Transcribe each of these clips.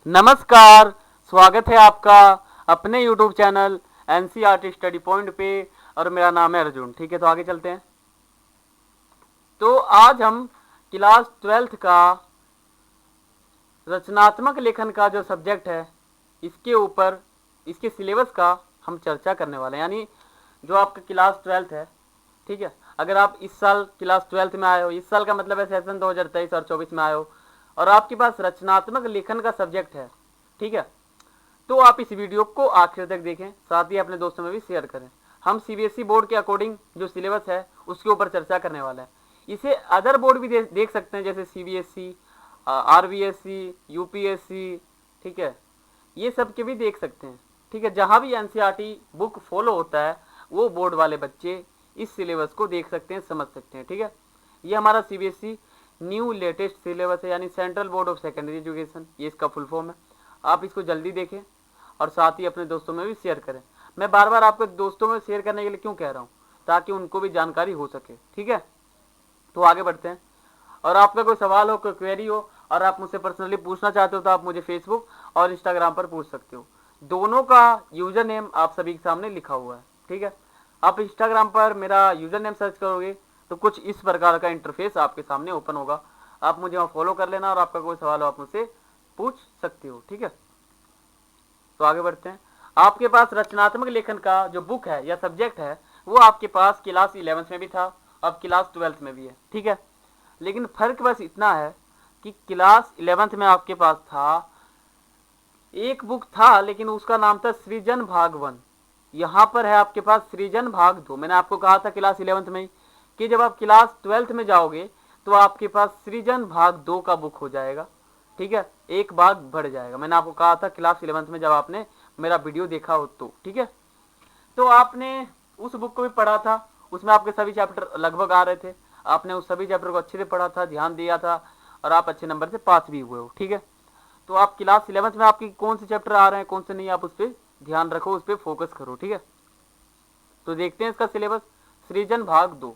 नमस्कार, स्वागत है आपका अपने YouTube channel NCERT study point पे और मेरा नाम है अर्जुन। ठीक है, तो आगे चलते हैं। तो आज हम क्लास 12th का रचनात्मक लेखन का जो सब्जेक्ट है इसके ऊपर इसके सिलेबस का हम चर्चा करने वाले हैं। यानी जो आपका क्लास 12th है, ठीक है, अगर आप इस साल क्लास 12th में आए हो, इस साल का मतलब है सेशन 2023 और 24 में आए हो और आपके पास रचनात्मक लेखन का सब्जेक्ट है, ठीक है, तो आप इस वीडियो को आखिर तक देखें, साथ ही अपने दोस्तों में भी शेयर करें। हम सीबीएसई बोर्ड के अकॉर्डिंग जो सिलेबस है उसके ऊपर चर्चा करने वाले हैं। इसे अदर बोर्ड भी देख सकते हैं, जैसे सीबीएसई, आरबीएसई, यूपीएससी, ठीक है, ये सब के भी देख सकते हैं। ठीक है, जहाँ भी एनसीईआरटी बुक फॉलो होता है वो बोर्ड वाले बच्चे इस सिलेबस को देख सकते हैं, समझ सकते हैं। ठीक है, ये हमारा सीबीएसई न्यू लेटेस्ट सिलेबस है, यानी central board of secondary education, ये इसका फुल फॉर्म है। आप इसको जल्दी देखें और साथ ही अपने दोस्तों में भी शेयर करें। मैं बार बार आपको दोस्तों में शेयर करने के लिए क्यों कह रहा हूँ, ताकि उनको भी जानकारी हो सके। ठीक है, तो आगे बढ़ते हैं। और आपका कोई सवाल हो, कोई क्वेरी हो और आप मुझसे पर्सनली पूछना चाहते हो तो आप मुझे फेसबुक और इंस्टाग्राम पर पूछ सकते हो। दोनों का यूजर नेम आप सभी के सामने लिखा हुआ है। ठीक है, आप इंस्टाग्राम पर मेरा यूजर नेम सर्च करोगे तो कुछ इस प्रकार का इंटरफेस आपके सामने ओपन होगा। आप मुझे वहाँ फॉलो कर लेना और आपका कोई सवाल हो आप मुझसे पूछ सकते हो। ठीक है, तो आगे बढ़ते हैं। आपके पास रचनात्मक लेखन का जो बुक है या सब्जेक्ट है वो आपके पास क्लास 11th में भी था, अब क्लास 12th में भी है। ठीक है, लेकिन फर्क बस इतना है कि क्लास 11th में आपके पास था, एक बुक था लेकिन उसका नाम था सृजन भाग 1। यहाँ पर है आपके पास सृजन भाग 2। मैंने आपको कहा था क्लास 11th में कि जब आप क्लास 12th में जाओगे तो आपके पास सृजन भाग 2 का बुक हो जाएगा। ठीक है, एक भाग बढ़ जाएगा। मैंने आपको कहा था क्लास 11th में जब आपने मेरा वीडियो देखा हो तो। ठीक है, तो आपने उस बुक को भी पढ़ा था, उसमें आपके सभी चैप्टर लगभग आ रहे थे, आपने उस सभी चैप्टर को अच्छे से पढ़ा था, ध्यान दिया था और आप अच्छे नंबर से पास भी हुए हो। ठीक है, तो आप क्लास 11th में आपकी कौन से चैप्टर आ रहे हैं, कौन से नहीं, आप उस पर ध्यान रखो, उस पर फोकस करो। ठीक है, तो देखते हैं इसका सिलेबस। सृजन भाग 2,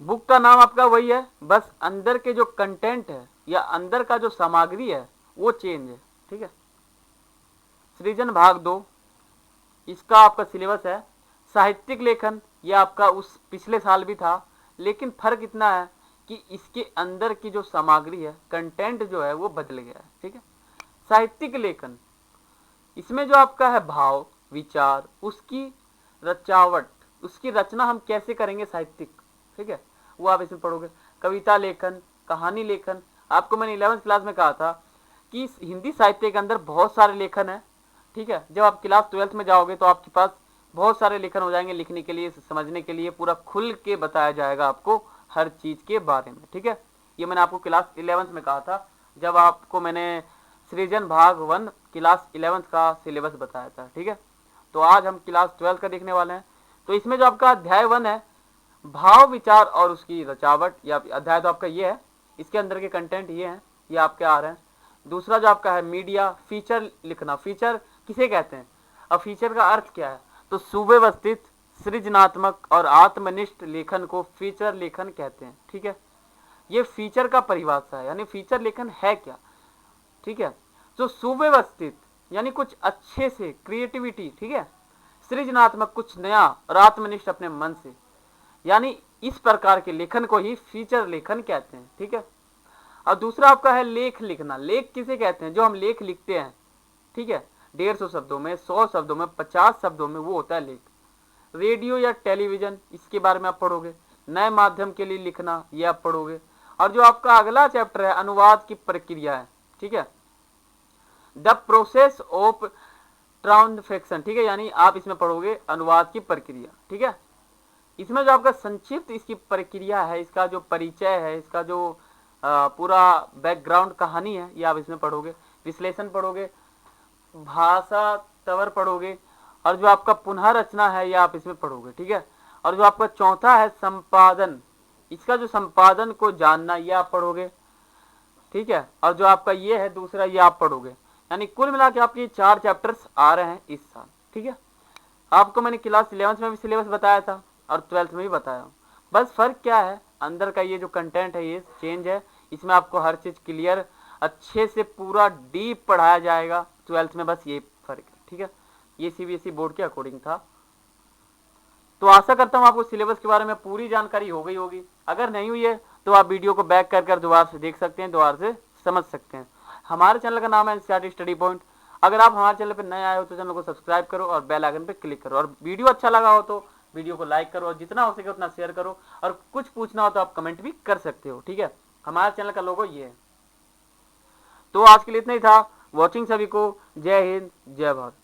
बुक का नाम आपका वही है, बस अंदर के जो कंटेंट है या अंदर का जो सामग्री है वो चेंज है। ठीक है, सृजन भाग 2, इसका आपका सिलेबस है साहित्यिक लेखन। ये आपका उस पिछले साल भी था, लेकिन फर्क इतना है कि इसके अंदर की जो सामग्री है, कंटेंट जो है वो बदल गया है। ठीक है, साहित्यिक लेखन, इसमें जो आपका है भाव विचार, उसकी रचावट, उसकी रचना हम कैसे करेंगे साहित्यिक, ठीक है, वो आप इसमें पढ़ोगे। कविता लेखन, कहानी लेखन, आपको मैंने 11th क्लास में कहा था कि हिंदी साहित्य के अंदर बहुत सारे लेखन है। ठीक है, जब आप क्लास 12th में जाओगे तो आपके पास बहुत सारे लेखन हो जाएंगे, लिखने के लिए, समझने के लिए, पूरा खुल के बताया जाएगा आपको हर चीज के बारे में। ठीक है, ये मैंने आपको क्लास 11th में कहा था जब आपको मैंने सृजन भाग 1 क्लास 11th का सिलेबस बताया था। ठीक है, तो आज हम क्लास 12th का देखने वाले हैं। तो इसमें जो आपका अध्याय 1 है, भाव विचार और उसकी रचावट, या अध्याय तो आपका ये है, इसके अंदर के कंटेंट ये हैं, ये आपके आ रहे हैं। दूसरा जो आपका है मीडिया, फीचर लिखना। फीचर किसे कहते हैं, अब फीचर का अर्थ क्या है, तो सुव्यवस्थित, सृजनात्मक और आत्मनिष्ठ लेखन को फीचर लेखन कहते हैं। ठीक है, ये फीचर का परिभाषा है, यानी फीचर लेखन है क्या। ठीक है, जो सुव्यवस्थित यानी कुछ अच्छे से, क्रिएटिविटी, ठीक है, सृजनात्मक कुछ नया और आत्मनिष्ठ अपने मन से, यानी इस प्रकार के लेखन को ही फीचर लेखन कहते हैं। ठीक है, और दूसरा आपका है लेख लिखना। लेख किसे कहते हैं, जो हम लेख लिखते हैं, ठीक है, 150 शब्दों में, 100 शब्दों में, 50 शब्दों में, वो होता है लेख। रेडियो या टेलीविजन, इसके बारे में आप पढ़ोगे। नए माध्यम के लिए लिखना, ये आप पढ़ोगे। और जो आपका अगला चैप्टर है अनुवाद की प्रक्रिया है, ठीक है, द प्रोसेस ऑफ ट्रांसफेक्शन। ठीक है, यानी आप इसमें पढ़ोगे अनुवाद की प्रक्रिया। ठीक है, इसमें जो आपका संक्षिप्त इसकी प्रक्रिया है, इसका जो परिचय है, इसका जो पूरा बैकग्राउंड कहानी है, ये आप इसमें पढ़ोगे। विश्लेषण पढ़ोगे, भाषा तवर पढ़ोगे, और जो आपका पुनः रचना है ये आप इसमें पढ़ोगे। ठीक है, और जो आपका चौथा है संपादन, इसका जो संपादन को जानना, ये आप पढ़ोगे। ठीक है, और जो आपका ये है दूसरा, ये आप पढ़ोगे। यानी कुल मिला के आपके 4 चैप्टर्स आ रहे हैं इस साल। ठीक है, आपको मैंने क्लास 11th में भी सिलेबस बताया था और 12th में भी बताया। बस फर्क क्या है, अंदर का ये जो कंटेंट है ये चेंज है, इसमें आपको हर चीज क्लियर अच्छे से पूरा डीप पढ़ाया जाएगा 12th में, बस ये फर्क है। ठीक है, ये सीबीएसई बोर्ड के अकॉर्डिंग था। तो आशा करता हूं आपको सिलेबस के बारे में पूरी जानकारी हो गई होगी। अगर नहीं हुई है तो आप वीडियो को बैक कर दोबारा से देख सकते हैं, दोबारा से समझ सकते हैं। हमारे चैनल का नाम है एनसीईआरटी स्टडी पॉइंट। अगर आप हमारे चैनल पर नए आए हो तो चैनल को सब्सक्राइब करो और बेल आइकन पर क्लिक करो, और वीडियो अच्छा लगा हो तो वीडियो को लाइक करो, और जितना हो सके उतना शेयर करो, और कुछ पूछना हो तो आप कमेंट भी कर सकते हो। ठीक है, हमारे चैनल का लोगो ये है। तो आज के लिए इतना ही था। वॉचिंग सभी को, जय हिंद, जय भारत।